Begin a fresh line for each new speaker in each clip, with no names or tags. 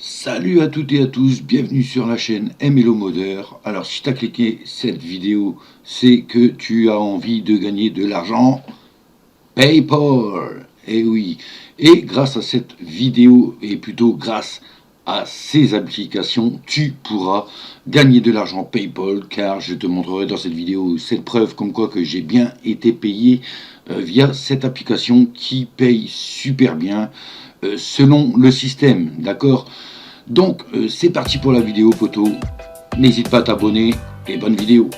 Salut à toutes et à tous, bienvenue sur la chaîne MLO Modeur. Alors si tu as cliqué cette vidéo, c'est que tu as envie de gagner de l'argent PayPal. Et oui, et grâce à cette vidéo, et plutôt grâce à ces applications, tu pourras gagner de l'argent PayPal, car je te montrerai dans cette vidéo cette preuve comme quoi que j'ai bien été payé via cette application qui paye super bien selon le système, d'accord? Donc c'est parti pour la vidéo poteau, n'hésite pas à t'abonner et bonne vidéo.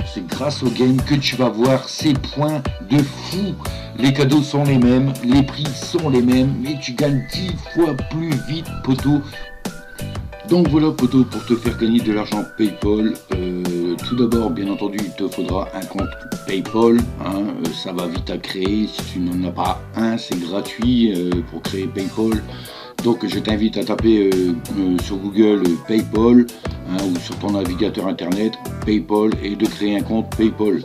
C'est grâce au game que tu vas voir ces points de fou. Les cadeaux sont les mêmes, les prix sont les mêmes, mais tu gagnes 10 fois plus vite poteau. Donc voilà poteau, pour te faire gagner de l'argent PayPal, tout d'abord bien entendu il te faudra un compte PayPal, hein, ça va vite à créer, si tu n'en as pas un c'est gratuit pour créer PayPal. Donc je t'invite à taper sur Google PayPal, hein, ou sur ton navigateur internet PayPal, et de créer un compte PayPal.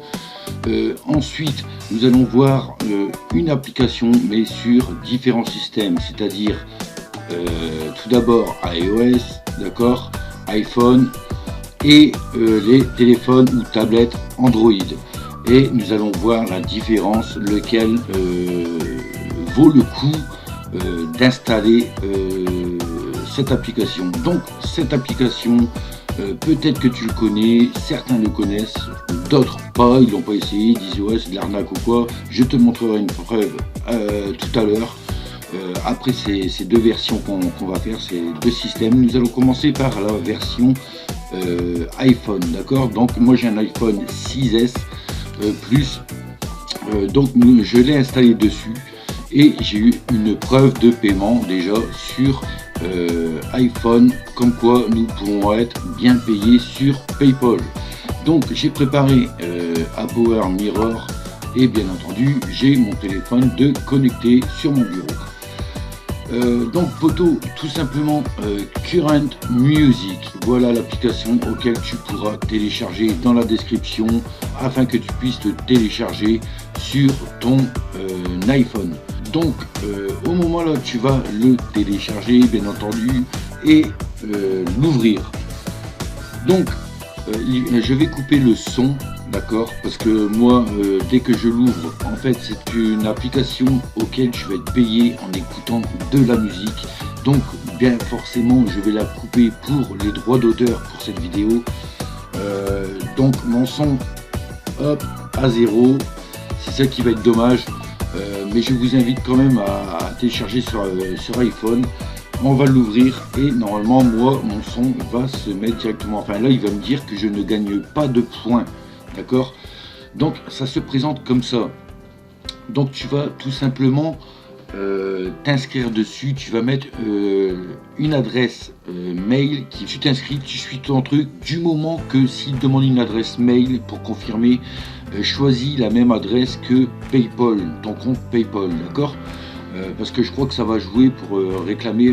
Ensuite nous allons voir une application mais sur différents systèmes, c'est-à-dire tout d'abord iOS, d'accord, iPhone et les téléphones ou tablettes Android. Et nous allons voir la différence, lequel vaut le coup d'installer cette application. Donc cette application, peut-être que tu le connais, certains le connaissent, d'autres pas, ils l'ont pas essayé, ils disent ouais c'est de l'arnaque ou quoi. Je te montrerai une preuve tout à l'heure. Après ces deux versions qu'on va faire, ces deux systèmes, nous allons commencer par la version iPhone, d'accord. Donc moi j'ai un iPhone 6S Plus, donc je l'ai installé dessus et j'ai eu une preuve de paiement déjà sur iPhone, comme quoi nous pouvons être bien payés sur PayPal. Donc j'ai préparé à Power Mirror et bien entendu j'ai mon téléphone de connecté sur mon bureau. Donc poteau, tout simplement Current Music, voilà l'application auquel tu pourras télécharger dans la description afin que tu puisses te télécharger sur ton iPhone. Donc au moment là tu vas le télécharger bien entendu et l'ouvrir. Donc je vais couper le son, d'accord, parce que moi dès que je l'ouvre, en fait c'est une application auquel je vais être payé en écoutant de la musique, donc bien forcément je vais la couper pour les droits d'auteur pour cette vidéo. Donc mon son, hop, à 0, c'est ça qui va être dommage, mais je vous invite quand même à télécharger sur iPhone. On va l'ouvrir et normalement moi mon son va se mettre directement, enfin là il va me dire que je ne gagne pas de points, d'accord. Donc ça se présente comme ça. Donc tu vas tout simplement t'inscrire dessus, tu vas mettre une adresse mail, qui tu t'inscris, tu suis ton truc, du moment que s'il te demande une adresse mail pour confirmer, choisis la même adresse que PayPal, ton compte PayPal, d'accord. Parce que je crois que ça va jouer pour réclamer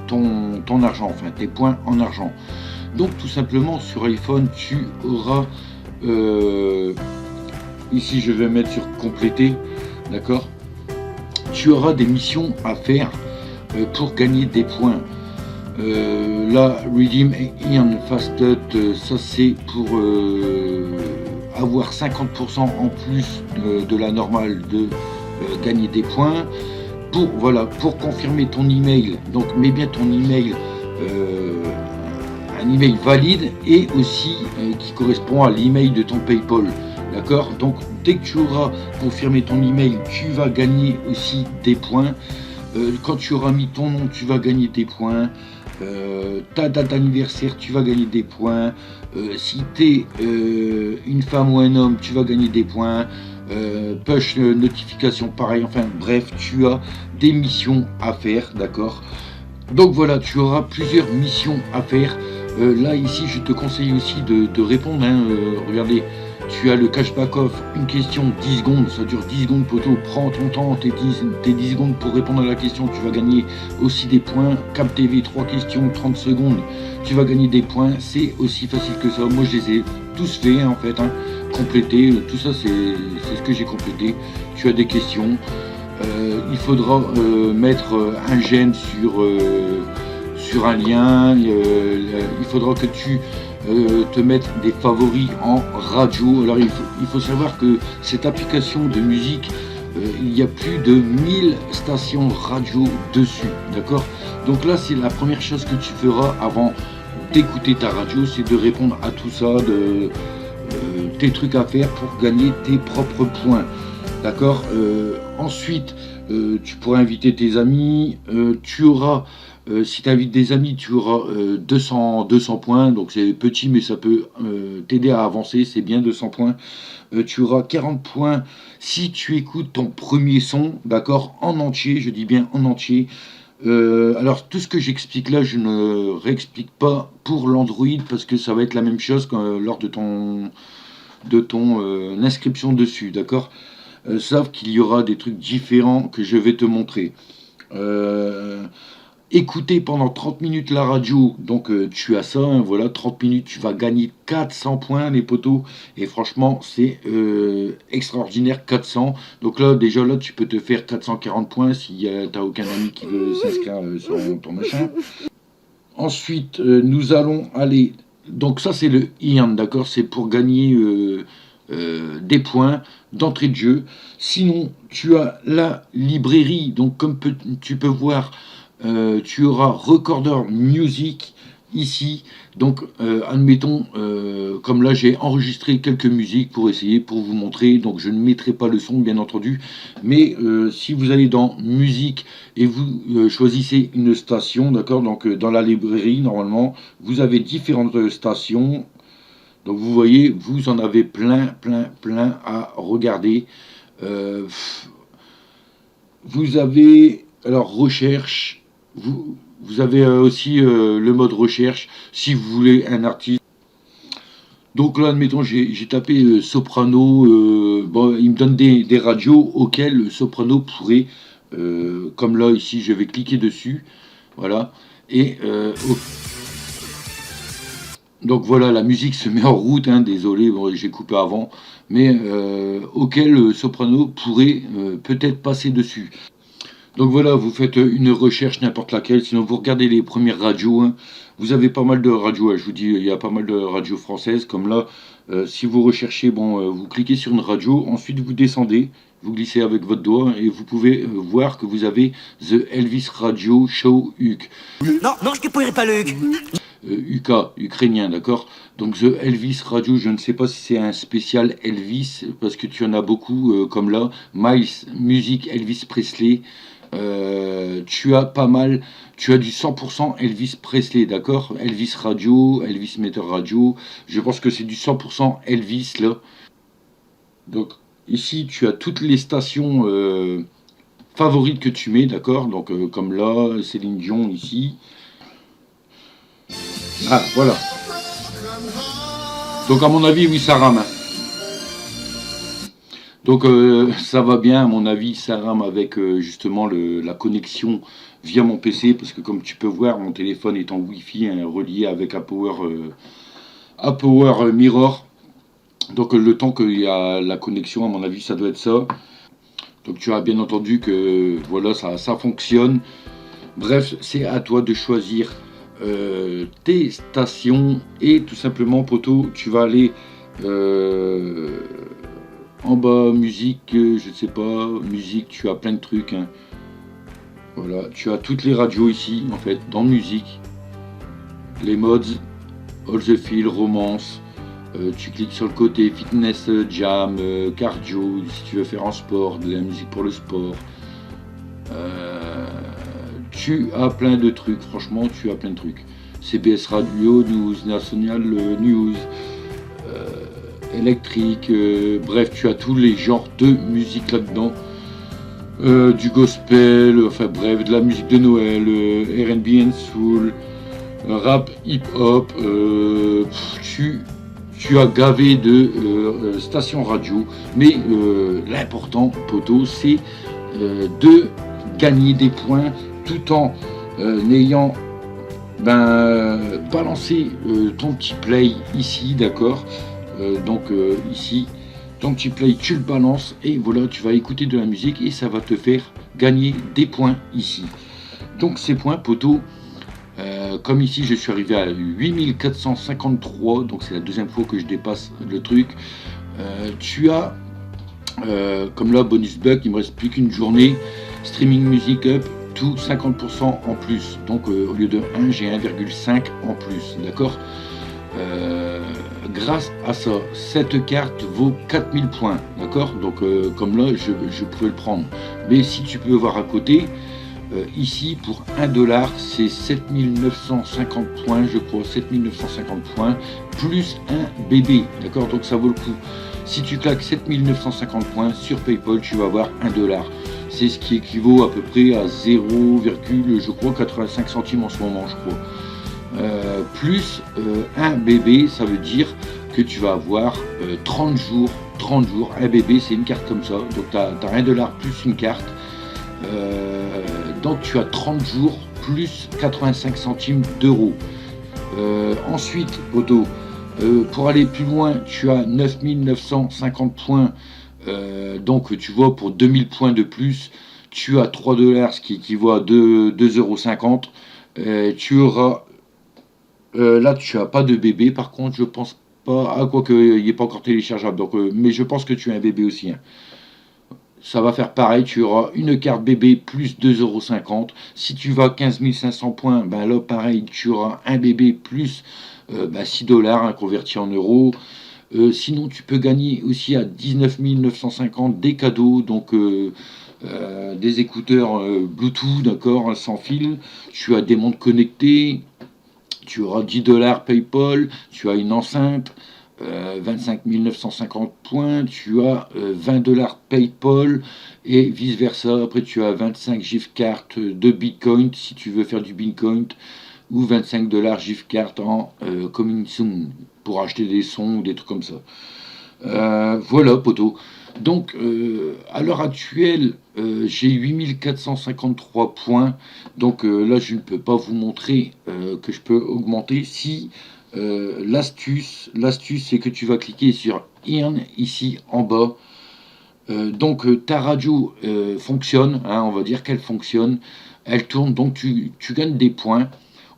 ton argent, enfin tes points en argent. Donc tout simplement sur iPhone tu auras ici je vais mettre sur compléter, d'accord. Tu auras des missions à faire pour gagner des points. Là Redeem Earn Fasted, ça c'est pour avoir 50% en plus de la normale de gagner des points. Pour voilà, pour confirmer ton email, donc mets bien ton email, un email valide et aussi qui correspond à l'email de ton PayPal, d'accord. Donc dès que tu auras confirmé ton email, tu vas gagner aussi des points. Quand tu auras mis ton nom, tu vas gagner des points. Ta date d'anniversaire, tu vas gagner des points. Si tu es une femme ou un homme, tu vas gagner des points. Push notification pareil, enfin bref, tu as des missions à faire, d'accord. Donc voilà, tu auras plusieurs missions à faire. Là ici je te conseille aussi de répondre, hein. Regardez, tu as le cashback off, une question 10 secondes, ça dure 10 secondes poteau, prends ton temps, tes 10 secondes pour répondre à la question, tu vas gagner aussi des points. Cap TV, 3 questions, 30 secondes, tu vas gagner des points, c'est aussi facile que ça. Moi je les ai tous faits, hein, en fait, hein. Compléter, tout ça c'est ce que j'ai complété. Tu as des questions, il faudra mettre un j'aime sur un lien, il faudra que tu te mettes des favoris en radio. Alors il faut savoir que cette application de musique, il y a plus de 1000 stations radio dessus, d'accord? Donc là, c'est la première chose que tu feras avant d'écouter ta radio, c'est de répondre à tout ça, tes trucs à faire pour gagner tes propres points, d'accord? Ensuite, tu pourras inviter tes amis, tu auras, si tu invites des amis, tu auras 200 points, donc c'est petit mais ça peut t'aider à avancer, c'est bien 200 points. Tu auras 40 points si tu écoutes ton premier son, d'accord, en entier, je dis bien en entier. Alors tout ce que j'explique là, je ne réexplique pas pour l'Android parce que ça va être la même chose lors de ton inscription dessus, d'accord? Sauf qu'il y aura des trucs différents que je vais te montrer. Écouter pendant 30 minutes la radio, donc tu as ça, hein, voilà, 30 minutes, tu vas gagner 400 points les potos, et franchement c'est extraordinaire, 400, donc là déjà là tu peux te faire 440 points si t'as aucun ami qui veut s'inscrire sur ton machin. Ensuite nous allons aller, donc ça c'est le earn, d'accord, c'est pour gagner des points d'entrée de jeu. Sinon tu as la librairie, donc comme tu peux voir, tu auras Recorder Music ici, donc admettons, comme là j'ai enregistré quelques musiques pour essayer, pour vous montrer, donc je ne mettrai pas le son bien entendu, mais si vous allez dans musique et vous choisissez une station, d'accord, donc dans la librairie normalement vous avez différentes stations, donc vous voyez, vous en avez plein à regarder. Vous avez alors recherche. Vous avez aussi le mode recherche si vous voulez un artiste. Donc là, admettons, j'ai tapé soprano. Bon, il me donne des radios auxquelles le soprano pourrait, comme là ici, je vais cliquer dessus. Voilà. Et donc voilà, la musique se met en route. Hein, désolé, bon, j'ai coupé avant. Mais auquel le soprano pourrait peut-être passer dessus. Donc voilà, vous faites une recherche n'importe laquelle, sinon vous regardez les premières radios, hein. Vous avez pas mal de radios, hein. Je vous dis, il y a pas mal de radios françaises, comme là, si vous recherchez, bon, vous cliquez sur une radio, ensuite vous descendez, vous glissez avec votre doigt, et vous pouvez voir que vous avez The Elvis Radio Show UK.
Non, je ne pourrais pas le UK.
UK, ukrainien, d'accord? Donc The Elvis Radio, je ne sais pas si c'est un spécial Elvis, parce que tu en as beaucoup, comme là, Miles Music Elvis Presley. Tu as pas mal, tu as du 100% Elvis Presley, d'accord? Elvis Radio, Elvis Meter Radio, je pense que c'est du 100% Elvis là. Donc ici tu as toutes les stations favorites que tu mets, d'accord? Donc comme là, Céline Dion ici. Ah voilà. Donc à mon avis, oui, ça rame. Donc ça va bien, à mon avis, ça rame avec justement la connexion via mon PC, parce que comme tu peux voir, mon téléphone est en Wi-Fi, hein, relié avec un Power Mirror. Donc le temps qu'il y a la connexion, à mon avis, ça doit être ça. Donc tu as bien entendu que voilà, ça fonctionne. Bref, c'est à toi de choisir tes stations, et tout simplement, poto, tu vas aller en bas, musique, je ne sais pas, musique, tu as plein de trucs, hein. Voilà, tu as toutes les radios ici, en fait, dans musique. Les modes, All the Feel, romance, tu cliques sur le côté, fitness, jam, cardio, si tu veux faire en sport, de la musique pour le sport. Tu as plein de trucs, franchement, tu as plein de trucs. CBS Radio, News, National News, électrique, bref, tu as tous les genres de musique là-dedans, du gospel, enfin bref, de la musique de Noël, R&B and soul, rap, hip-hop, tu as gavé de stations radio, mais l'important, poto, c'est de gagner des points tout en ayant balancé ton petit play ici, d'accord? Donc ici, ton petit play, tu le balances et voilà, tu vas écouter de la musique et ça va te faire gagner des points ici. Donc ces points, poto, Comme ici, je suis arrivé à 8453, donc c'est la deuxième fois que je dépasse le truc. Tu as, comme là, bonus bug, il me reste plus qu'une journée. Streaming music up, tout 50% en plus. Donc au lieu de 1, j'ai 1,5 en plus, d'accord. Grâce à ça, cette carte vaut 4000 points, d'accord. Donc comme là, je pouvais le prendre. Mais si tu peux voir à côté, ici pour 1$, c'est 7950 points, je crois, 7950 points, plus un bébé, d'accord. Donc ça vaut le coup. Si tu claques 7950 points sur PayPal, tu vas avoir 1$. C'est ce qui équivaut à peu près à 0, je crois 85 centimes en ce moment, je crois. Plus un bébé, ça veut dire que tu vas avoir 30 jours. Un bébé, c'est une carte comme ça. Donc tu as 1$ plus une carte. Donc tu as 30 jours plus 85 centimes d'euros. Ensuite, Poto, pour aller plus loin, tu as 9950 points. Donc tu vois, pour 2000 points de plus, tu as 3$, ce qui équivaut à 2,50 €. Tu auras là, tu n'as pas de bébé, par contre, je pense pas. Ah, quoi qu'il n'est pas encore téléchargeable, donc, mais je pense que tu as un bébé aussi, hein. Ça va faire pareil, tu auras une carte bébé plus 2,50 €. Si tu vas 15 500 points, ben là, pareil, tu auras un bébé plus 6$, hein, converti en euros. Sinon, tu peux gagner aussi à 19 950 des cadeaux, donc des écouteurs Bluetooth, d'accord, sans fil. Tu as des montres connectées. Tu auras 10$ PayPal, tu as une enceinte, 25 950 points, tu as 20$ PayPal et vice versa. Après, tu as 25 gift cards de Bitcoin si tu veux faire du Bitcoin, ou 25$ gift card en coming soon pour acheter des sons ou des trucs comme ça. Voilà, poto. Donc, à l'heure actuelle, j'ai 8453 points. Donc là, je ne peux pas vous montrer que je peux augmenter. Si l'astuce, c'est que tu vas cliquer sur Earn ici en bas. Donc ta radio fonctionne, hein, on va dire qu'elle fonctionne. Elle tourne, donc tu gagnes des points.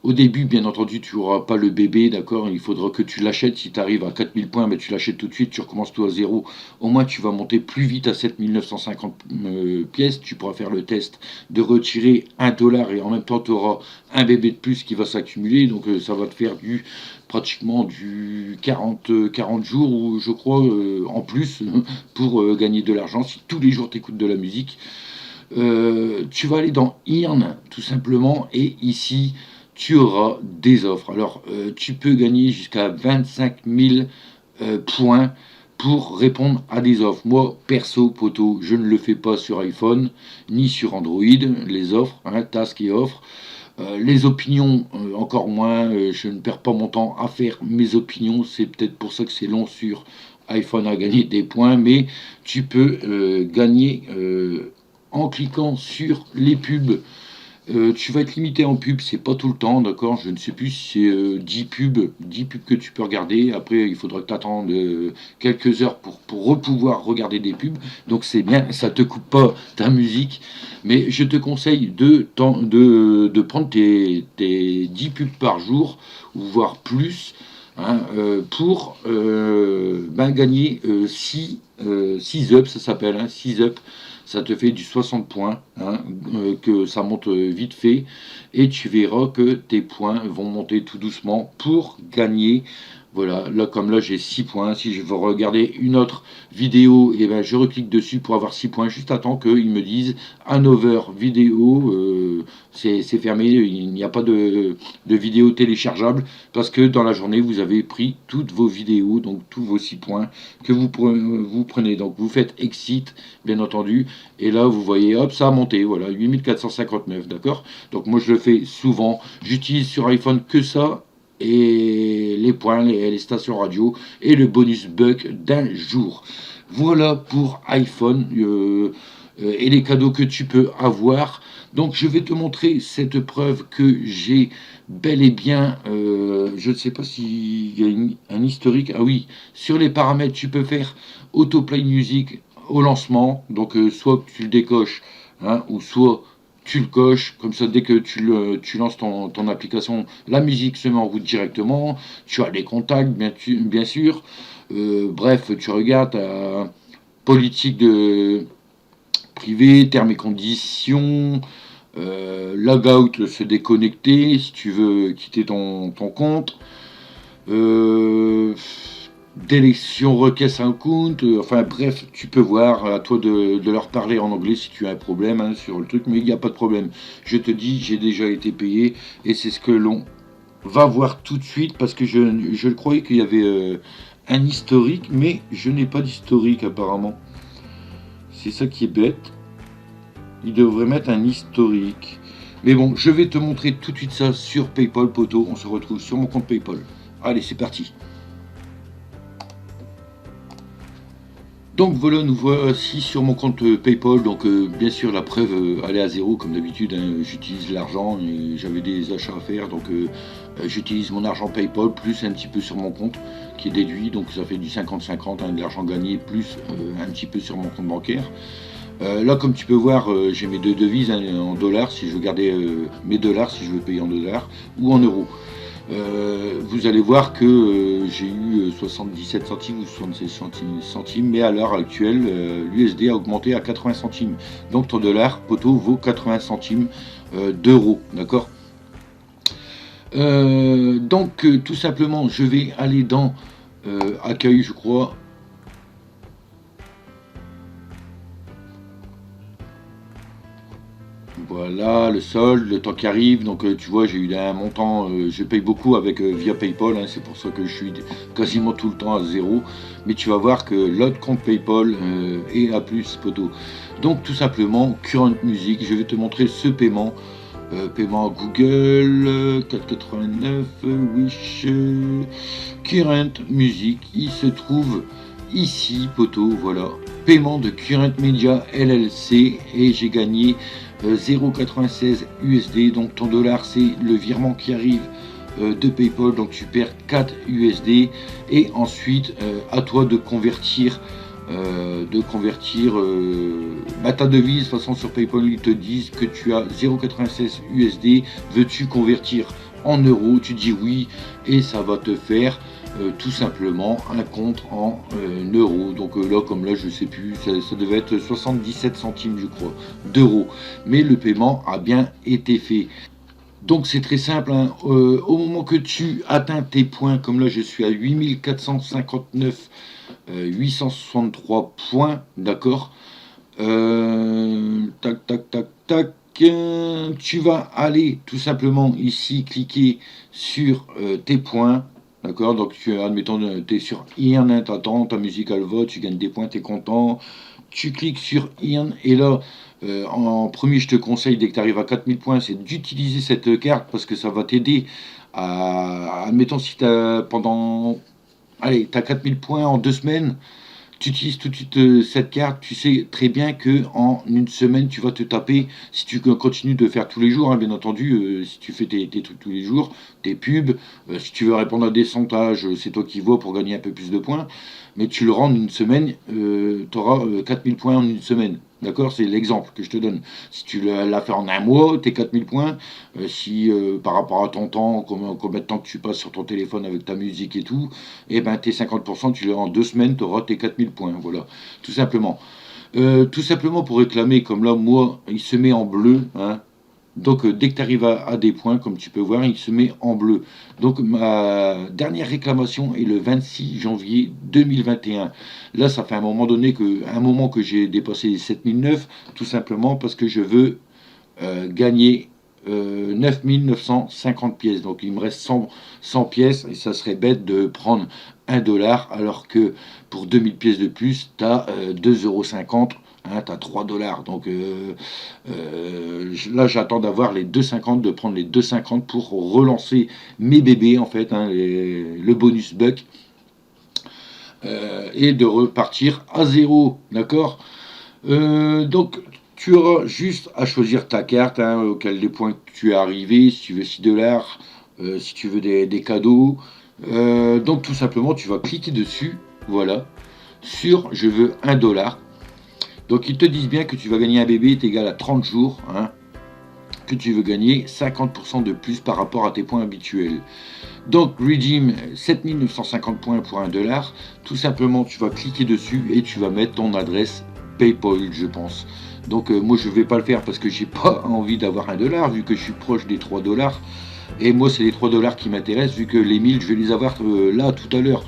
Au début, bien entendu, tu n'auras pas le bébé, d'accord. Il faudra que tu l'achètes. Si tu arrives à 4000 points, mais tu l'achètes tout de suite, tu recommences tout à zéro. Au moins, tu vas monter plus vite à 7950 pièces. Tu pourras faire le test de retirer 1$ et en même temps, tu auras un bébé de plus qui va s'accumuler. Donc, ça va te faire pratiquement du 40 jours, ou je crois, en plus, pour gagner de l'argent. Si tous les jours, tu écoutes de la musique, tu vas aller dans Earn, tout simplement, et ici, tu auras des offres. Alors, tu peux gagner jusqu'à 25 000 points pour répondre à des offres. Moi, perso, poto, je ne le fais pas sur iPhone, ni sur Android, les offres, hein, task et offres. Les opinions, encore moins, je ne perds pas mon temps à faire mes opinions. C'est peut-être pour ça que c'est long sur iPhone à gagner des points, mais tu peux gagner en cliquant sur les pubs. Tu vas être limité en pub, c'est pas tout le temps, d'accord. Je ne sais plus si c'est 10 pubs que tu peux regarder. Après, il faudra que tu attendes quelques heures pour pouvoir regarder des pubs. Donc c'est bien, ça te coupe pas ta musique. Mais je te conseille de prendre tes 10 pubs par jour, ou voire plus, hein, pour gagner 6 up, ça s'appelle, hein, 6 up. Ça te fait du 60 points, hein, que ça monte vite fait, et tu verras que tes points vont monter tout doucement pour gagner. Voilà, là comme là j'ai 6 points. Si je veux regarder une autre vidéo, et ben je reclique dessus pour avoir 6 points. Juste attends qu'ils me disent Hanover vidéo, c'est fermé, il n'y a pas de vidéo téléchargeable, parce que dans la journée vous avez pris toutes vos vidéos, donc tous vos 6 points que vous prenez. Donc vous faites exit, bien entendu, et là vous voyez, hop, ça a monté, voilà, 8459, d'accord. Donc moi je le fais souvent, j'utilise sur iPhone que ça, et les points, les stations radio, et le bonus bug d'un jour. Voilà pour iPhone et les cadeaux que tu peux avoir. Donc je vais te montrer cette preuve que j'ai bel et bien, je ne sais pas s'il y a un historique. Ah oui, sur les paramètres, tu peux faire autoplay music au lancement. Donc soit tu le décoches, hein, ou soit tu le coches, comme ça dès que tu lances ton application, la musique se met en route directement, tu as les contacts bien sûr. Bref, tu regardes politique de privé, termes et conditions, logout, se déconnecter si tu veux quitter ton compte, délection request un compte, enfin bref, tu peux voir, à toi de leur parler en anglais si tu as un problème hein, sur le truc, mais il n'y a pas de problème. Je te dis, j'ai déjà été payé et c'est ce que l'on va voir tout de suite parce que je croyais qu'il y avait un historique, mais je n'ai pas d'historique apparemment. C'est ça qui est bête. Il devrait mettre un historique. Mais bon, je vais te montrer tout de suite ça sur PayPal, poto. On se retrouve sur mon compte PayPal. Allez, c'est parti. Donc voilà, nous voici sur mon compte PayPal. Donc bien sûr, la preuve, elle est à zéro comme d'habitude. Hein. J'utilise l'argent et j'avais des achats à faire. Donc j'utilise mon argent PayPal plus un petit peu sur mon compte qui est déduit. Donc ça fait du 50-50, hein, de l'argent gagné plus un petit peu sur mon compte bancaire. Là, comme tu peux voir, j'ai mes deux devises hein, en dollars si je veux garder mes dollars, si je veux payer en dollars ou en euros. Vous allez voir que j'ai eu 77 centimes ou 76 centimes, mais à l'heure actuelle, l'USD a augmenté à 80 centimes. Donc ton dollar, poto, vaut 80 centimes d'euros, d'accord. Donc tout simplement, je vais aller dans accueil, je crois. Voilà, le solde, le temps qui arrive, donc tu vois j'ai eu un montant, je paye beaucoup avec via PayPal, hein, c'est pour ça que je suis quasiment tout le temps à zéro, mais tu vas voir que l'autre compte PayPal est à plus poto. Donc tout simplement, Current Music, je vais te montrer ce paiement, paiement Google, 4,89, Wish, Current Music, il se trouve ici poto, voilà, paiement de Current Media LLC et j'ai gagné 0,96 USD, donc ton dollar c'est le virement qui arrive de PayPal, donc tu perds 4 USD et ensuite à toi de convertir ta devise. De toute façon sur PayPal ils te disent que tu as 0,96 USD, veux-tu convertir en euros, tu dis oui et ça va te faire tout simplement un compte en euros. Donc là, comme là, je sais plus, ça devait être 77 centimes, je crois, d'euros. Mais le paiement a bien été fait. Donc c'est très simple, hein. Au moment que tu atteins tes points, comme là je suis à 8459 863 points, d'accord. Tac, tac, tac, tac. Tu vas aller tout simplement ici, cliquer sur tes points. D'accord, donc admettons, tu es sur Earn, tu attends, ta musique elle vote, tu gagnes des points, tu es content. Tu cliques sur Earn et là, en premier, je te conseille, dès que tu arrives à 4000 points, c'est d'utiliser cette carte parce que ça va t'aider à. Admettons, si tu as pendant. Allez, tu as 4000 points en 2 semaines. Tu utilises tout de suite cette carte, tu sais très bien que en une semaine tu vas te taper, si tu continues de faire tous les jours, hein, bien entendu, si tu fais tes trucs tous les jours, tes pubs, si tu veux répondre à des sondages, c'est toi qui vois pour gagner un peu plus de points, mais tu le rends en une semaine, tu auras 4000 points en une semaine. D'accord, c'est l'exemple que je te donne. Si tu l'as fait en un mois, tes 4000 points. Si par rapport à ton temps, combien de temps que tu passes sur ton téléphone avec ta musique et tout, et ben tes 50%, tu l'as en 2 semaines, tu auras tes 4000 points. Voilà, tout simplement. Tout simplement pour réclamer, comme là, moi, il se met en bleu. Hein. Donc dès que tu arrives à des points, comme tu peux voir, il se met en bleu. Donc ma dernière réclamation est le 26 janvier 2021. Là, ça fait un moment que j'ai dépassé les 7009, tout simplement parce que je veux gagner 9950 pièces. Donc il me reste 100 pièces et ça serait bête de prendre 1 dollar alors que pour 2000 pièces de plus, tu as 2,50 €. Hein, tu as 3 dollars. Donc là, j'attends d'avoir les 2,50, de prendre les 2,50 pour relancer mes bébés, en fait, hein, le bonus buck, et de repartir à zéro. D'accord. Donc, tu auras juste à choisir ta carte, hein, auquel des points que tu es arrivé, si tu veux 6 dollars, si tu veux des cadeaux. Donc, tout simplement, tu vas cliquer dessus, voilà, sur je veux 1 dollar. Donc ils te disent bien que tu vas gagner un bébé est égal à 30 jours. Hein. que tu veux gagner 50% de plus par rapport à tes points habituels. Donc redeem 7950 points pour $1. Tout simplement, tu vas cliquer dessus et tu vas mettre ton adresse PayPal, je pense. Donc moi je vais pas le faire parce que j'ai pas envie d'avoir $1 vu que je suis proche des $3. Et moi c'est les $3 qui m'intéressent vu que les 1000 je vais les avoir là tout à l'heure.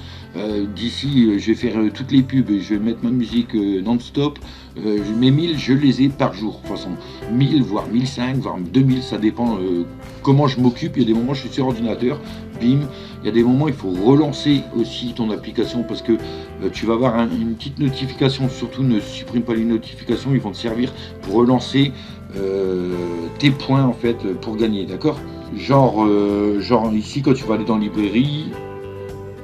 D'ici je vais faire toutes les pubs et je vais mettre ma musique non-stop. Mes 1000 je les ai par jour. De toute façon 1000 voire 1005 voire 2000 ça dépend comment je m'occupe. Il y a des moments je suis sur ordinateur, bim. Il y a des moments il faut relancer aussi ton application parce que tu vas avoir une petite notification. Surtout ne supprime pas les notifications, ils vont te servir pour relancer tes points en fait pour gagner, d'accord. Genre ici quand tu vas aller dans librairie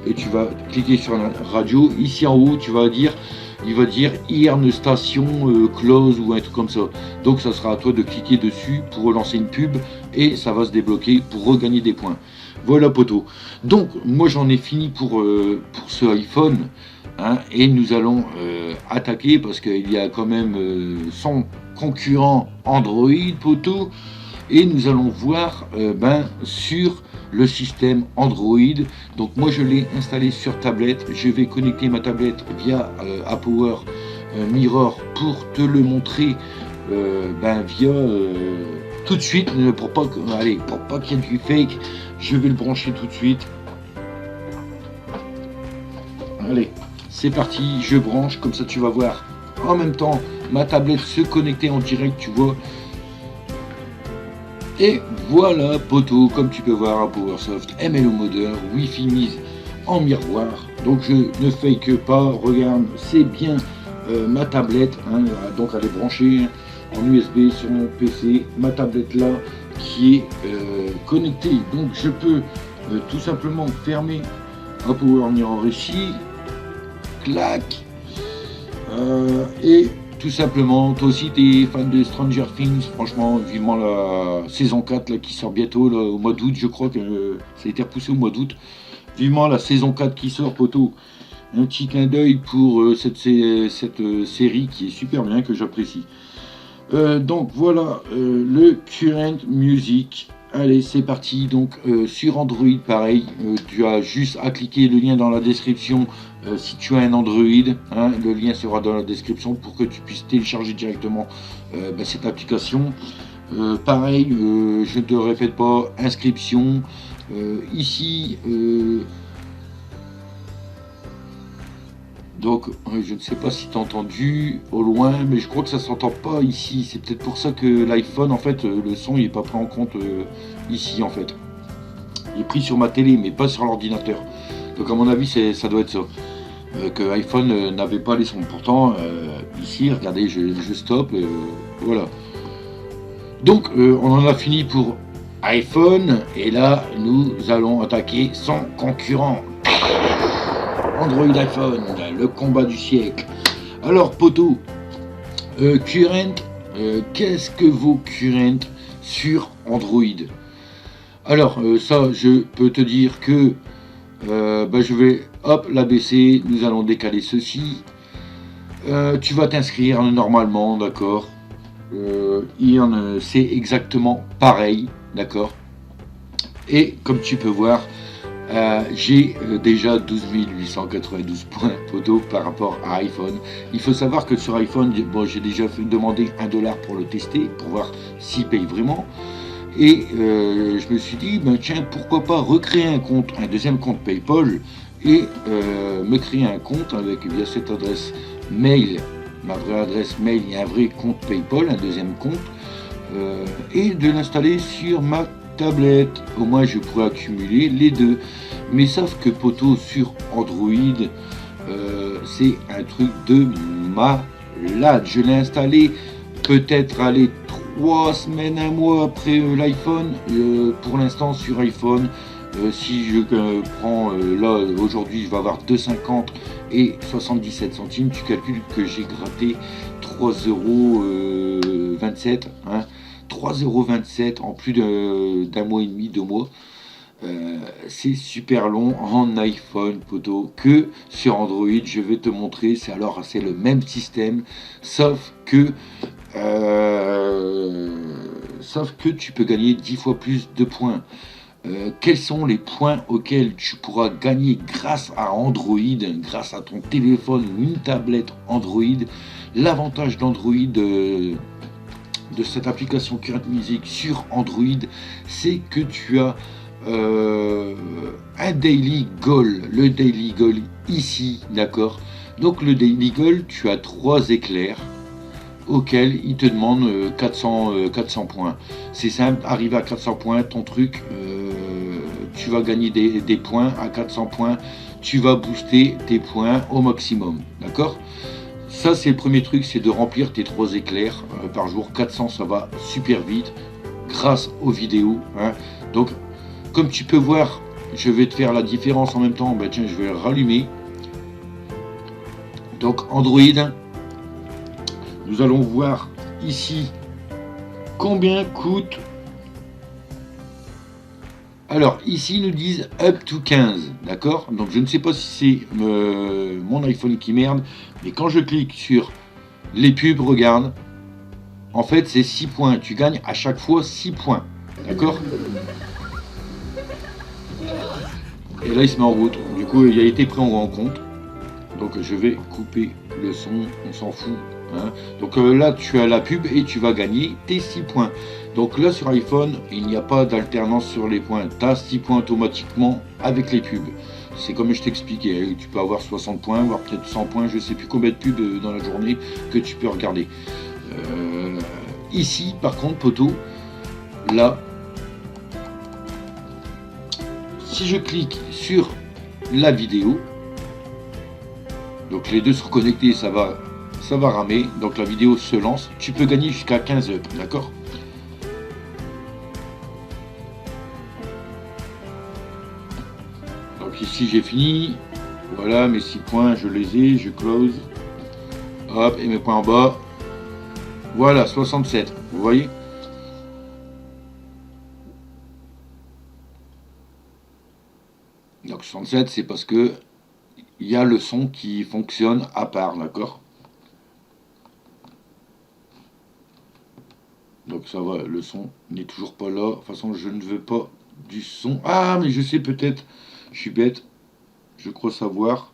et tu vas cliquer sur la radio, ici en haut il va dire Earn Station Close ou un truc comme ça. Donc ça sera à toi de cliquer dessus pour relancer une pub et ça va se débloquer pour regagner des points. Voilà poto. Donc moi j'en ai fini pour ce iPhone. Hein, et nous allons attaquer parce qu'il y a quand même son concurrent Android poto. Et nous allons voir sur le système Android. Donc moi je l'ai installé sur tablette. Je vais connecter ma tablette via Power Mirror pour te le montrer via tout de suite pour pas qu'il y ait du fake. Je vais le brancher tout de suite. Allez, c'est parti, je branche, comme ça tu vas voir en même temps ma tablette se connecter en direct, tu vois. Et voilà poto, comme tu peux voir à PowerSoft, MLO modeur, Wi-Fi mise en miroir. Donc je ne fake pas, regarde, c'est bien ma tablette, hein, donc elle est branchée en USB sur mon PC, ma tablette là qui est connectée. Donc je peux tout simplement fermer un Power Mirror ici, clac, et tout simplement, toi aussi t'es fan de Stranger Things, franchement, vivement la saison 4 là, qui sort bientôt là, au mois d'août, je crois que ça a été repoussé au mois d'août. Vivement la saison 4 qui sort, poto. Un petit clin d'œil pour cette série qui est super bien, que j'apprécie. Donc voilà, le Current Music. Allez, c'est parti. Donc sur Android, pareil, tu as juste à cliquer le lien dans la description si tu as un Android. Hein, le lien sera dans la description pour que tu puisses télécharger directement cette application. Pareil, je ne te répète pas, inscription. Ici, donc je ne sais pas si tu as entendu au loin, mais je crois que ça s'entend pas ici. C'est peut-être pour ça que l'iPhone, en fait, le son il n'est pas pris en compte ici, en fait. Il est pris sur ma télé, mais pas sur l'ordinateur. Donc à mon avis, ça doit être ça. Que iPhone n'avait pas les sons. Pourtant, ici, regardez, je stoppe, voilà. Donc on en a fini pour iPhone, et là, nous allons attaquer son concurrent. Android iPhone, le combat du siècle. Alors poto, Current, qu'est-ce que vaut Current sur Android? Alors ça je peux te dire que je vais l'abaisser, nous allons décaler ceci. Tu vas t'inscrire normalement, d'accord. C'est exactement pareil, d'accord. Et comme tu peux voir, j'ai déjà 12 892 points poto par rapport à iPhone. Il faut savoir que sur iPhone, j'ai déjà demandé $1 pour le tester, pour voir s'il paye vraiment. Et je me suis dit, tiens, pourquoi pas recréer un deuxième compte PayPal et me créer un compte via cette adresse mail, ma vraie adresse mail et un vrai compte PayPal, un deuxième compte, et de l'installer sur ma tablette. Au moins je pourrais accumuler les deux. Mais sauf que poto, sur Android, c'est un truc de malade. Je l'ai installé peut-être 3 semaines, un mois après l'iPhone. Pour l'instant sur iPhone, si je prends là aujourd'hui, je vais avoir 2,50 et 77 centimes. Tu calcules que j'ai gratté 3,27 €, hein, 3,27 € en plus d'un mois et demi, 2 mois. C'est super long en iPhone poto que sur Android. Je vais te montrer, c'est le même système, sauf que sauf que tu peux gagner 10 fois plus de points. Quels sont les points auxquels tu pourras gagner grâce à Android, grâce à ton téléphone ou une tablette Android? L'avantage d'Android, de cette application Current Music sur Android, c'est que tu as un daily goal. Le daily goal ici, d'accord? Donc le daily goal, tu as 3 éclairs auquel il te demande 400 points. C'est simple, arrive à 400 points, ton truc, tu vas gagner des points. À 400 points, tu vas booster tes points au maximum, d'accord? Ça, c'est le premier truc, c'est de remplir tes 3 éclairs par jour. 400, ça va super vite grâce aux vidéos, hein. Donc, comme tu peux voir, je vais te faire la différence en même temps. Ben tiens, je vais le rallumer. Donc, Android, nous allons voir ici combien coûte. Alors ici ils nous disent up to 15, d'accord? Donc je ne sais pas si c'est mon iPhone qui merde, mais quand je clique sur les pubs, regarde, en fait c'est 6 points, tu gagnes à chaque fois 6 points, d'accord? Et là il se met en route, du coup il a été pris en compte. Donc je vais couper le son, on s'en fout. Hein. Donc là tu as la pub et tu vas gagner tes 6 points. Donc là sur iPhone, il n'y a pas d'alternance sur les points. Tu as 6 points automatiquement avec les pubs. C'est comme je t'expliquais, tu peux avoir 60 points, voire peut-être 100 points, je ne sais plus combien de pubs dans la journée que tu peux regarder. Ici par contre, poteau, là, si je clique sur la vidéo, donc les deux sont connectés, ça va ramer, donc la vidéo se lance, tu peux gagner jusqu'à 15 up, d'accord? Donc ici j'ai fini, voilà mes 6 points, je les ai, je close, hop, et mes points en bas, voilà 67, vous voyez? Donc 67 c'est parce que il y a le son qui fonctionne à part, d'accord? Donc ça va, le son n'est toujours pas là. De toute façon, je ne veux pas du son. Ah, mais je sais peut-être, je suis bête, je crois savoir.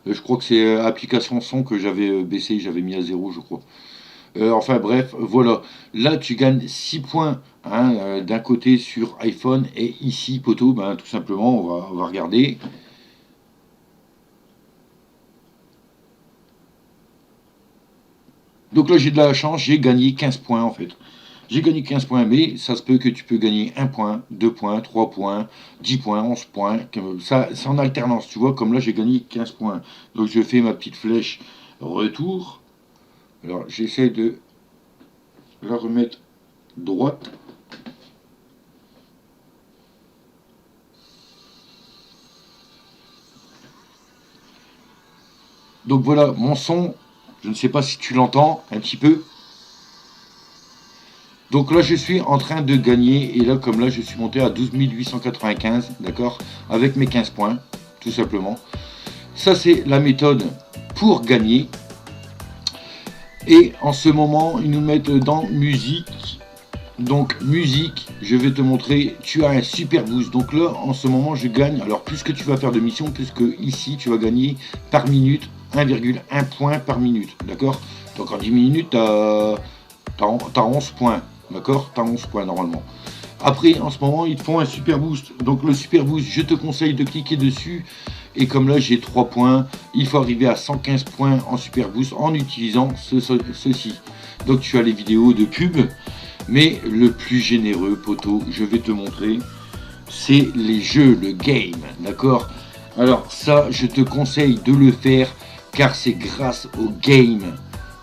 Je crois que c'est application son que j'avais baissé, j'avais mis à 0, je crois. Enfin bref, voilà. Là, tu gagnes 6 points hein, d'un côté sur iPhone et ici, poteau, ben, tout simplement, on va regarder. Donc là, j'ai de la chance, j'ai gagné 15 points en fait. J'ai gagné 15 points, mais ça se peut que tu peux gagner 1 point, 2 points, 3 points, 10 points, 11 points. Ça, c'est en alternance, tu vois, comme là, j'ai gagné 15 points. Donc je fais ma petite flèche retour. Alors, j'essaie de la remettre droite. Donc voilà, mon son, je ne sais pas si tu l'entends un petit peu. Donc là, je suis en train de gagner, et là, comme là, je suis monté à 12 895, d'accord, avec mes 15 points, tout simplement. Ça, c'est la méthode pour gagner. Et en ce moment, ils nous mettent dans musique. Donc, musique, je vais te montrer, tu as un super boost. Donc là, en ce moment, je gagne. Alors, plus que tu vas faire de missions, plus que ici, tu vas gagner par minute 1,1 point par minute, d'accord? Donc, en 10 minutes, tu as 11 points. D'accord, tu as 11 points normalement. Après, en ce moment, ils te font un super boost. Donc le super boost, je te conseille de cliquer dessus. Et comme là, j'ai 3 points, il faut arriver à 115 points en super boost en utilisant ceci. Donc tu as les vidéos de pub. Mais le plus généreux, poteau, je vais te montrer, c'est les jeux, le game. D'accord? Alors ça, je te conseille de le faire car c'est grâce au game.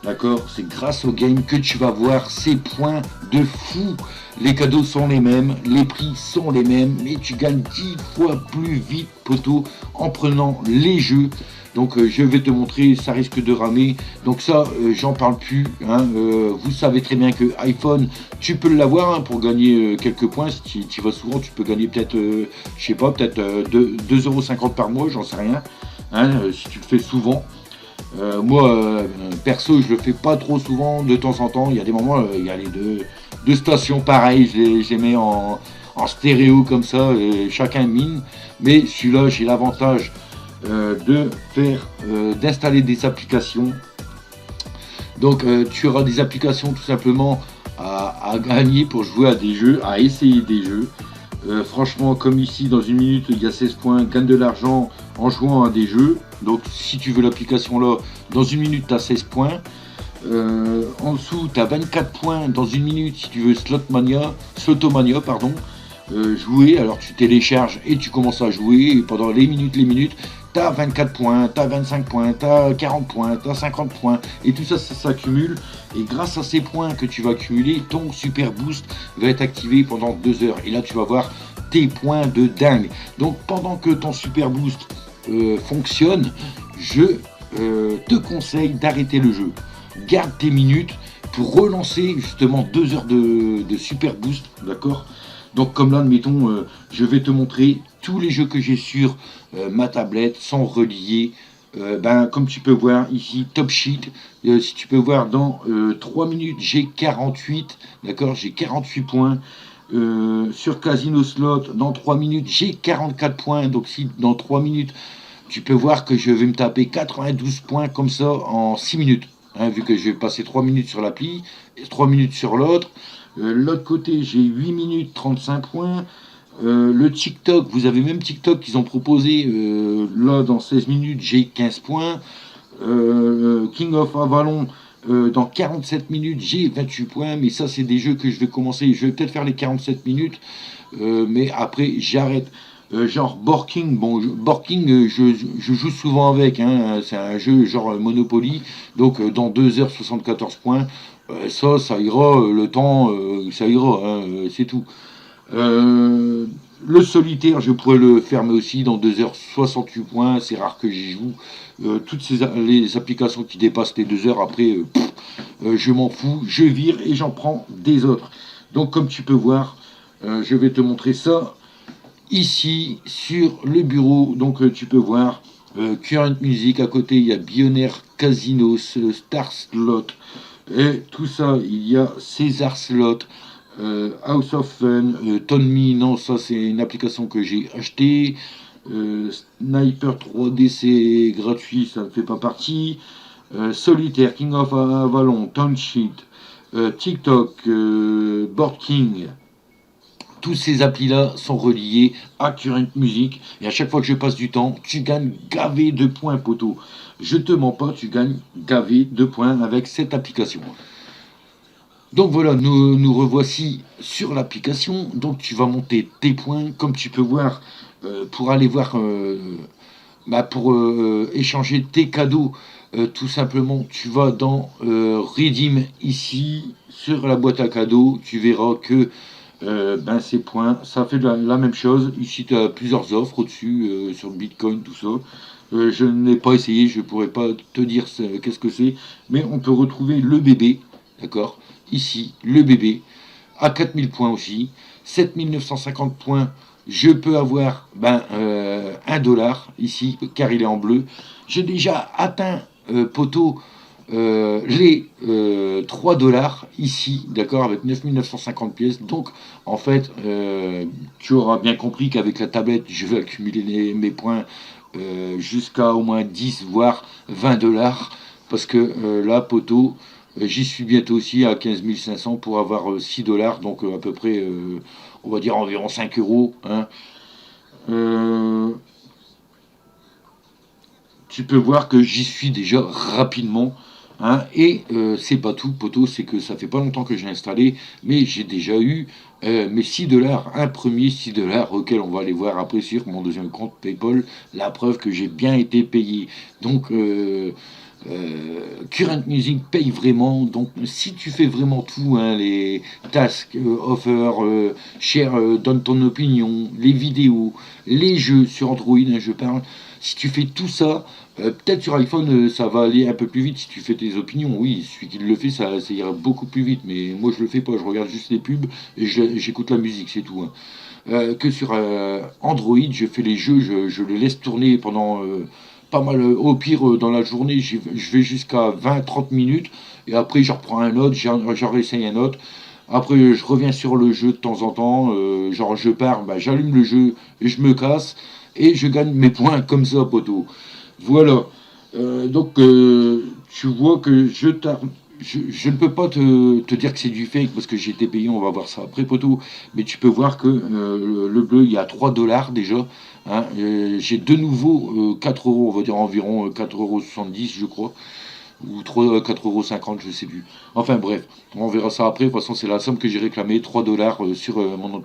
D'accord, c'est grâce au game que tu vas voir ces points de fou. Les cadeaux sont les mêmes, les prix sont les mêmes, mais tu gagnes 10 fois plus vite, poteau, en prenant les jeux. Donc je vais te montrer, ça risque de ramer. Donc ça, j'en parle plus. Hein. Vous savez très bien que iPhone, tu peux l'avoir hein, pour gagner quelques points. Si tu y vas souvent, tu peux gagner peut-être, je sais pas, peut-être 2,50 € par mois, j'en sais rien. Hein, si tu le fais souvent. Moi, perso, je le fais pas trop souvent, de temps en temps. Il y a des moments, il y a les deux stations pareilles, je les mets en stéréo comme ça, chacun mine. Mais celui-là, j'ai l'avantage d'installer des applications. Donc tu auras des applications tout simplement à gagner pour jouer à des jeux, à essayer des jeux. Franchement, comme ici, dans une minute, il y a 16 points, gagne de l'argent en jouant à des jeux. Donc si tu veux l'application là, dans une minute, tu as 16 points. En dessous, tu as 24 points dans une minute si tu veux Slotomania, pardon. Jouer, alors tu télécharges et tu commences à jouer, et pendant les minutes, t'as 24 points, t'as 25 points, t'as 40 points, t'as 50 points, et tout ça, ça s'accumule, et grâce à ces points que tu vas accumuler, ton super boost va être activé pendant 2 heures, et là tu vas voir tes points de dingue. Donc pendant que ton super boost fonctionne, je te conseille d'arrêter le jeu. Garde tes minutes pour relancer justement 2 heures de super boost, d'accord? Donc comme là, admettons, je vais te montrer tous les jeux que j'ai sur ma tablette sans relier. Comme tu peux voir ici, Top Sheet, si tu peux voir dans 3 minutes, j'ai 48, d'accord, j'ai 48 points. Sur Casino Slot, dans 3 minutes, j'ai 44 points. Donc si dans 3 minutes, tu peux voir que je vais me taper 92 points comme ça en 6 minutes. Hein, vu que je vais passer 3 minutes sur l'appli, 3 minutes sur l'autre. L'autre côté, j'ai 8 minutes 35 points. Le TikTok, vous avez même TikTok qu'ils ont proposé, là dans 16 minutes, j'ai 15 points. King of Avalon, dans 47 minutes, j'ai 28 points. Mais ça, c'est des jeux que je vais commencer. Je vais peut-être faire les 47 minutes, mais après, j'arrête. Genre Borking, bon, Borking, je joue souvent avec, hein, c'est un jeu genre Monopoly, donc dans 2h74 points, ça ira, le temps, ça ira, hein, c'est tout. Euh, le solitaire, je pourrais le fermer aussi dans 2h68 points, c'est rare que j'y joue. Toutes les applications qui dépassent les 2 heures, après, je m'en fous, je vire et j'en prends des autres. Donc comme tu peux voir, je vais te montrer ça ici sur le bureau. Donc tu peux voir Current Music, à côté il y a Billionaire Casino, Star Slot, et tout ça, il y a César Slot, House of Fun, Tonme, non, ça c'est une application que j'ai achetée. Sniper 3D, c'est gratuit, ça ne fait pas partie. Solitaire, King of Avalon, Township, TikTok, Board King. Tous ces applis-là sont reliés à Current Music. Et à chaque fois que je passe du temps, tu gagnes gavé de points, poteau. Je te mens pas, tu gagnes gavé de points avec cette application. Donc voilà, nous revoici sur l'application. Donc tu vas monter tes points, comme tu peux voir, pour aller voir, pour échanger tes cadeaux. Tout simplement, tu vas dans Redeem ici, sur la boîte à cadeaux. Tu verras que ces points, ça fait la même chose. Ici, tu as plusieurs offres au-dessus, sur le Bitcoin, tout ça. Je n'ai pas essayé, je ne pourrais pas te dire qu'est-ce que c'est, mais on peut retrouver le bébé, d'accord? Ici, le bébé, à 4000 points aussi, 7950 points, je peux avoir 1 dollar ici, car il est en bleu. J'ai déjà atteint, poteau, les 3 dollars ici, d'accord, avec 9950 pièces. Donc, en fait, tu auras bien compris qu'avec la tablette, je vais accumuler mes points jusqu'à au moins 10, voire 20 dollars. Parce que là, poteau, j'y suis bientôt aussi à 15 500 pour avoir 6 dollars. Donc, à peu près, on va dire environ 5 euros. Hein. Tu peux voir que j'y suis déjà rapidement. Hein, et c'est pas tout, poteau, c'est que ça fait pas longtemps que j'ai installé, mais j'ai déjà eu mes 6 dollars, un premier 6 dollars auquel on va aller voir après sur mon deuxième compte PayPal, la preuve que j'ai bien été payé. Donc, Current Music paye vraiment. Donc, si tu fais vraiment tout, hein, les tasks, offer, share, donne ton opinion, les vidéos, les jeux sur Android, hein, je parle. Si tu fais tout ça, peut-être sur iPhone, ça va aller un peu plus vite si tu fais tes opinions. Oui, celui qui le fait, ça ira beaucoup plus vite. Mais moi, je le fais pas. Je regarde juste les pubs et j'écoute la musique, c'est tout. Hein. Que sur Android, je fais les jeux, je les laisse tourner pendant pas mal. Au pire, dans la journée, je vais jusqu'à 20-30 minutes, et après, je reprends un autre, j'en réessaye un autre. Après, je reviens sur le jeu de temps en temps, genre je pars, bah, j'allume le jeu, et je me casse, et je gagne mes points comme ça, poteau. Voilà. Donc, tu vois que je ne peux pas te dire que c'est du fake parce que j'ai été payé, on va voir ça après, poteau. Mais tu peux voir que le bleu, il y a 3 dollars déjà. Hein. J'ai de nouveau 4 euros, on va dire environ 4,70 € je crois. Ou 4,50 €, je sais plus. Enfin bref, on verra ça après. De toute façon, c'est la somme que j'ai réclamée, 3 dollars sur mon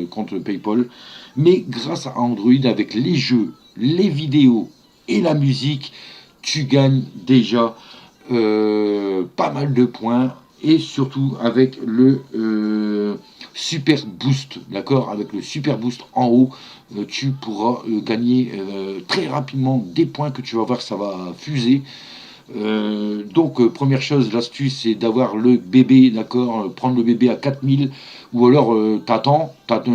compte PayPal. Mais grâce à Android, avec les jeux, les vidéos et la musique, tu gagnes déjà pas mal de points. Et surtout avec le Super Boost, d'accord. Avec le Super Boost en haut, tu pourras gagner très rapidement des points que tu vas voir, ça va fuser. Donc, première chose, l'astuce, c'est d'avoir le bébé, d'accord, prendre le bébé à 4000, ou alors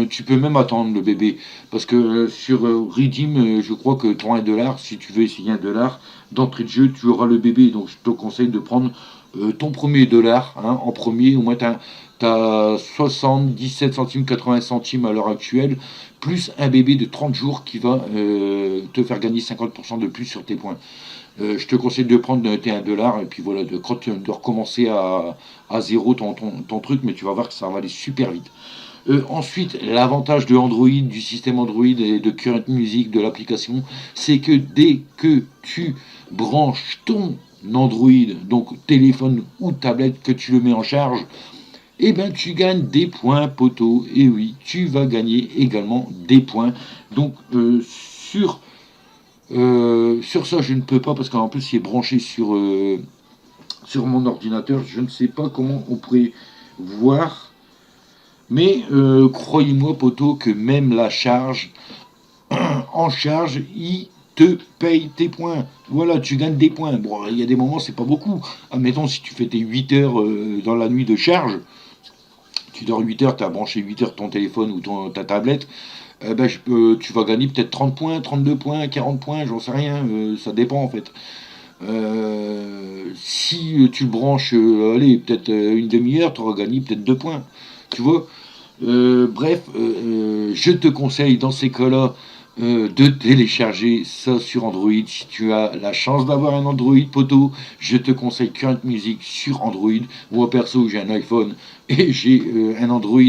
tu peux même attendre le bébé, parce que sur Redeem, je crois que tu auras 1 $, si tu veux essayer 1 $, d'entrée de jeu, tu auras le bébé, donc je te conseille de prendre ton premier dollar, hein, en premier, au moins tu as 77 centimes, 80 centimes à l'heure actuelle, plus un bébé de 30 jours qui va te faire gagner 50% de plus sur tes points. Je te conseille de prendre tes 1 $, et puis voilà, de recommencer à zéro ton truc, mais tu vas voir que ça va aller super vite. Ensuite, l'avantage de Android, du système Android et de Current Music, de l'application, c'est que dès que tu branches ton Android, donc téléphone ou tablette, que tu le mets en charge, eh ben tu gagnes des points, poteau. Et oui, tu vas gagner également des points. Donc sur ça, je ne peux pas parce qu'en plus, il est branché sur mon ordinateur. Je ne sais pas comment on pourrait voir. Mais croyez-moi, poteau, que même la charge, en charge, il te paye tes points. Voilà, tu gagnes des points. Bon, il y a des moments, c'est pas beaucoup. Admettons, si tu fais tes 8 heures dans la nuit de charge, tu dors 8 heures, tu as branché 8 heures ton téléphone ou ta tablette, ben, tu vas gagner peut-être 30 points, 32 points, 40 points, j'en sais rien, ça dépend en fait. Si tu le branches, allez, peut-être une demi-heure, tu auras gagné peut-être 2 points. Tu vois. Bref, je te conseille dans ces cas-là de télécharger ça sur Android. Si tu as la chance d'avoir un Android, poteau, je te conseille Current Music sur Android. Moi perso, j'ai un iPhone et j'ai un Android.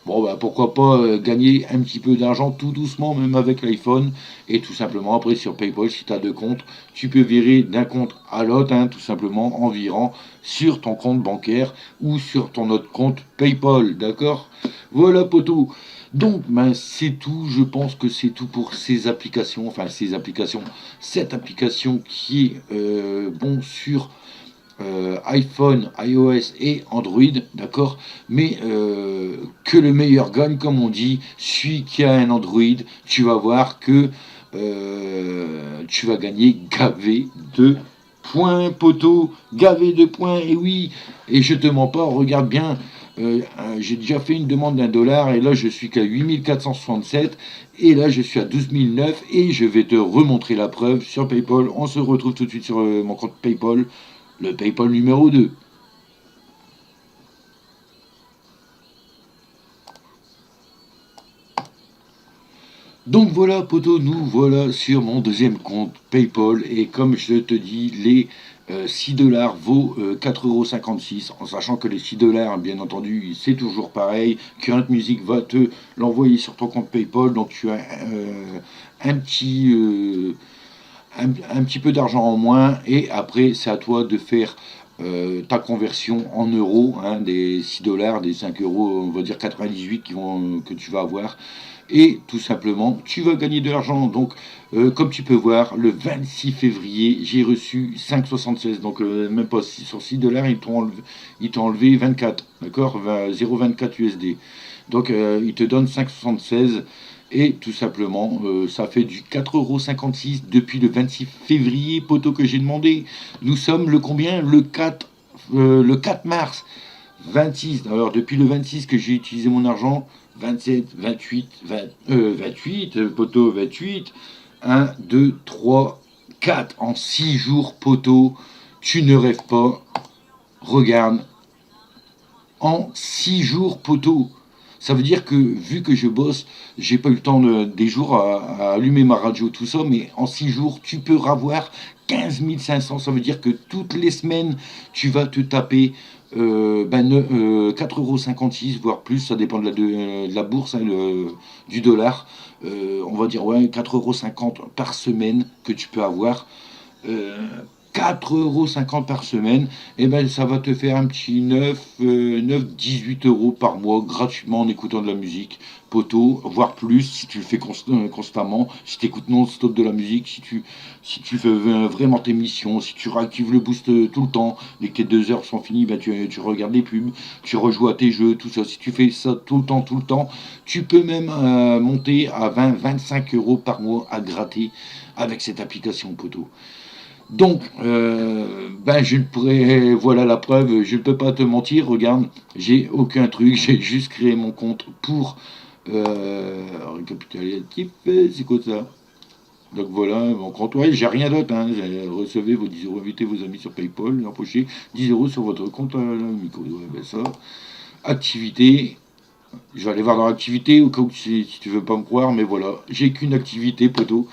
Bon, bah pourquoi pas gagner un petit peu d'argent tout doucement, même avec l'iPhone. Et tout simplement, après sur PayPal, si tu as 2 comptes, tu peux virer d'un compte à l'autre, hein, tout simplement en virant sur ton compte bancaire ou sur ton autre compte PayPal, d'accord? Voilà, poteau. Donc, ben, c'est tout. Je pense que c'est tout pour ces applications. Enfin, cette application qui est bon sur iPhone, iOS et Android, d'accord. Mais que le meilleur gagne, comme on dit. Celui qui a un Android, tu vas voir que tu vas gagner gavé de points, poteau, gavé de points. Et oui, et je te mens pas, regarde bien. J'ai déjà fait une demande d'1 $ et là je suis qu'à 8467 et là je suis à 12009 et je vais te remontrer la preuve sur PayPal. On se retrouve tout de suite sur mon compte PayPal, le PayPal numéro 2. Donc voilà, poto, nous voilà sur mon deuxième compte PayPal. Et comme je te dis, les 6 $ vaut 4,56 €. En sachant que les 6 $, bien entendu, c'est toujours pareil. Current Music va te l'envoyer sur ton compte PayPal. Donc tu as un petit, un petit peu d'argent en moins. Et après, c'est à toi de faire ta conversion en euros, hein, des 6 $, des 5 €, on va dire 98 que tu vas avoir. Et tout simplement, tu vas gagner de l'argent. Donc, comme tu peux voir, le 26 février, j'ai reçu 5,76. Donc, même pas sur 6 $, ils t'ont enlevé 24, d'accord, 0,24 USD. Donc, ils te donnent 5,76. Et tout simplement, ça fait du 4,56 € depuis le 26 février, poteau, que j'ai demandé. Nous sommes le combien? Le 4 mars. 26. Alors, depuis le 26 que j'ai utilisé mon argent, 27, 28, 28, poteau, 28. 1, 2, 3, 4 en 6 jours, poteau. Tu ne rêves pas. Regarde. En 6 jours, poteau. Ça veut dire que, vu que je bosse, j'ai pas eu le temps des jours à allumer ma radio, tout ça, mais en 6 jours, tu peux avoir 15 500. Ça veut dire que toutes les semaines, tu vas te taper 4,56 €, voire plus, ça dépend de la bourse, hein, du dollar. On va dire, ouais, 4,50 € par semaine que tu peux avoir. 4,50 € par semaine, et ben ça va te faire un petit 18 € par mois gratuitement en écoutant de la musique, poteau, voire plus si tu le fais constamment, si tu écoutes non-stop de la musique, si tu fais vraiment tes missions, si tu réactives le boost tout le temps, dès que tes 2 heures sont finies, ben tu regardes les pubs, tu rejoues à tes jeux, tout ça. Si tu fais ça tout le temps, tu peux même monter à 20-25 € par mois à gratter avec cette application, poteau. Donc, je ne pourrais, voilà la preuve, je ne peux pas te mentir, regarde, j'ai aucun truc, j'ai juste créé mon compte pour récapitulatif, c'est quoi ça? Donc voilà, mon compte, ouais, j'ai rien d'autre, hein, recevez vos 10 €, invitez vos amis sur PayPal, empoché 10 € sur votre compte micro, ouais, ben ça, activité, je vais aller voir dans l'activité, au cas où si tu veux pas me croire, mais voilà, j'ai qu'une activité, poteau,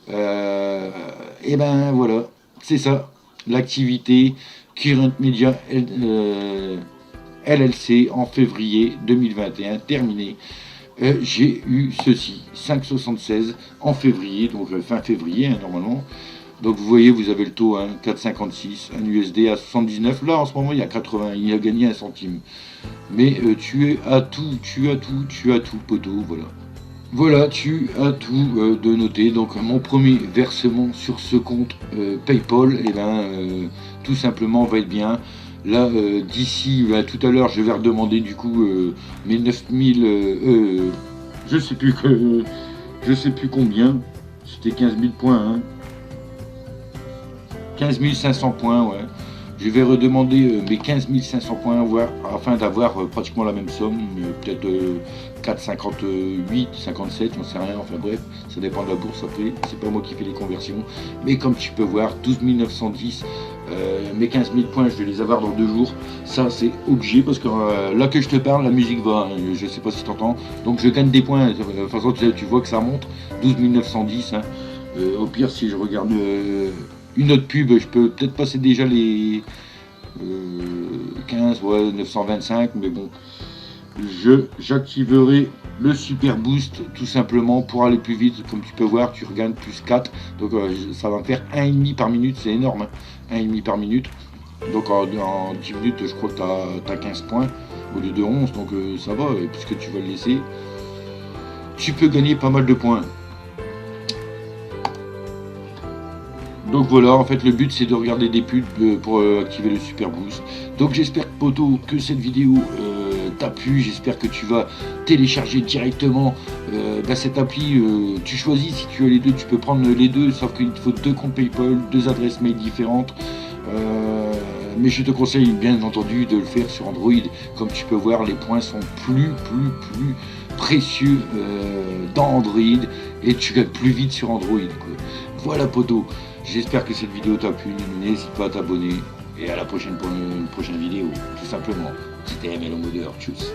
et ben voilà. C'est ça, l'activité Current Media LLC en février 2021, terminée. J'ai eu ceci, 5,76 en février, donc fin février, hein, normalement. Donc vous voyez, vous avez le taux, hein, 4,56, un USD à 79. Là, en ce moment, il y a 80, il a gagné 1 centime. Mais tu as tout, poteau, voilà. Voilà, tu as tout de noté. Donc mon premier versement sur ce compte PayPal, et tout simplement va être bien. Là, d'ici tout à l'heure, je vais redemander du coup mes 9000, je sais plus combien. C'était 15 000 points, hein. 15 500 points, ouais. Je vais redemander mes 15 500 points afin d'avoir pratiquement la même somme, peut-être 4,58, 57, j'en sais rien, enfin bref, ça dépend de la bourse après, c'est pas moi qui fais les conversions. Mais comme tu peux voir, 12 910, mes 15 000 points, je vais les avoir dans 2 jours, ça c'est obligé, parce que là que je te parle, la musique va, hein, je sais pas si tu entends, donc je gagne des points, de toute façon tu vois que ça monte, 12 910, hein. Au pire si je regarde une autre pub, je peux peut-être passer déjà les 15, ouais, 925, mais bon, j'activerai le super boost tout simplement pour aller plus vite. Comme tu peux voir, tu regagnes plus 4, donc ça va me faire 1,5 par minute, c'est énorme, hein, 1,5 par minute. Donc en 10 minutes, je crois que tu as 15 points au lieu de 11, donc ça va, puisque tu vas le laisser, tu peux gagner pas mal de points. Donc voilà, en fait le but c'est de regarder des pubs pour activer le super boost. Donc j'espère poteau que cette vidéo t'a plu, j'espère que tu vas télécharger directement cette appli. Tu choisis, si tu as les deux, tu peux prendre les deux, sauf qu'il te faut 2 comptes PayPal, 2 adresses mail différentes. Mais je te conseille bien entendu de le faire sur Android. Comme tu peux voir, les points sont plus précieux dans Android et tu gagnes plus vite sur Android, quoi. Voilà poteau, j'espère que cette vidéo t'a plu, n'hésite pas à t'abonner et à la prochaine pour une prochaine vidéo, tout simplement. C'était ML en modeur, tchuss.